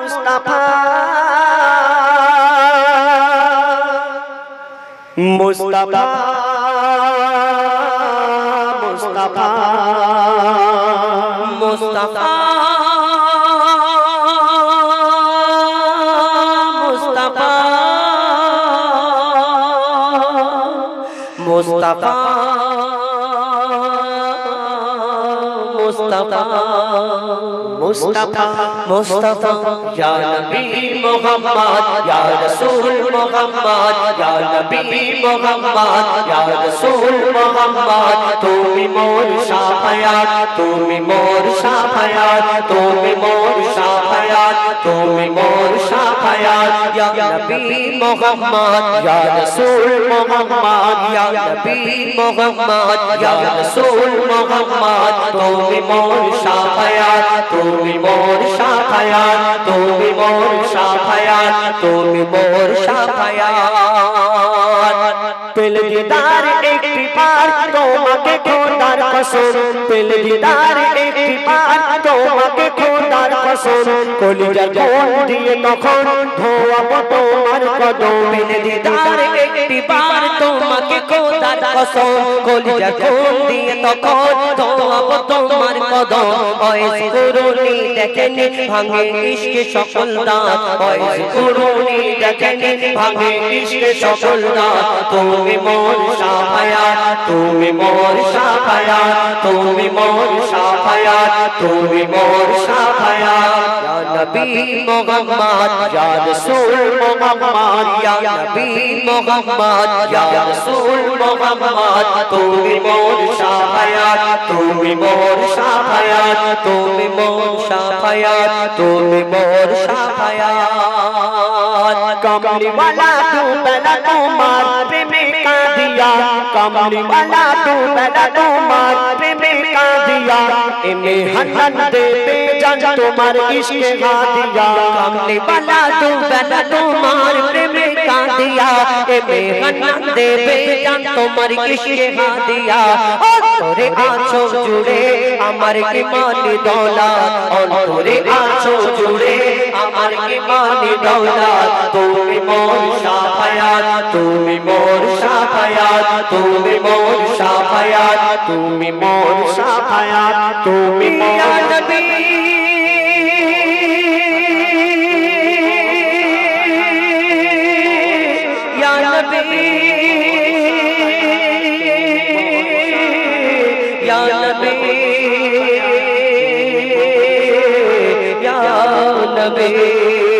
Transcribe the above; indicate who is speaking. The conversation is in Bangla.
Speaker 1: মুস্তাফা মুস্তাফা মুস্তাফা মুস্তাফা মুস্তাফা মুস্তাফা মুস্তাফা মুস্তাফা ইয়া নবী মুহাম্মদ ইয়া রাসূল মুহাম্মদ ইয়া নবী মুহাম্মদ ইয়া রাসূল মুহাম্মদ তুমি মোর শাফায়াত তুমি মোর শাফায়াত তুমি মোর শাফায়াত তুমি মোর শাফায়াত ইয়া নবী মুহাম্মদ ইয়া রাসূল মুহাম্মদ ইয়া নবী মুহাম্মদ ইয়া রাসূল মুহাম্মদ তুমি মোর শাফায়াত তুমি মোর শাফায়াত তুমি মোর শাফায়াত তুমি মোর শাফায়াত পেল দিদার একটি বার তোমাকে খোদার কসম পেল দিদার একটি বার তোমাকে খোদার কসম কলিজার কোণ দিয়ে তখন ধোয়াবো তোমার কদম পেল দিদার একটি বার তোমাকে খোদার কসম কলিজার কোণ দিয়ে তখন ধোয়াবো তোমার কদম ওয়াইস কুরুনি দেখেনি ভাঙে ইশকে সকল দাঁত ওয়াইস কুরুনি দেখেনি ভাঙে ইশকে সকল দাঁত তুমি মোর শাফায়াত তুমি মোর শাফায়াত তুমি মোর শাফায়াত তুমি মোর শাফায়াত ইয়া নবী মুহাম্মদ ইয়া রাসূল মুহাম্মদ ইয়া নবী মুহাম্মদ ইয়া রাসূল মুহাম্মদ তুমি মোর শাফায়াত তুমি মোর শাফায়াত তুমি মোর শাফায়াত তুমি মোর শাফায়াত কমলি वाला तू बेला तुम्हार प्रेमे का दिया कमली वाला तू बेला तुम्हार प्रेमे का दिया इमे हनन दे बेजान तुम्हार इश्क का दिया कमली वाला तू बेला तुम्हार प्रेमे का दिया इमे हनन दे बेजान तुम्हार इश्क का दिया तोरे आँखों जुड़े আমার কি মানি দৌলত অন্তরে আছো জুড়ে আমার কি মানি দৌলত তুমি মোর শাফায়াত তুমি মোর শাফায়াত তুমি মোর শাফায়াত তুমি মোর শাফায়াত তুমি ইয়া নবী ইয়া নবী ইয়া নবী নবী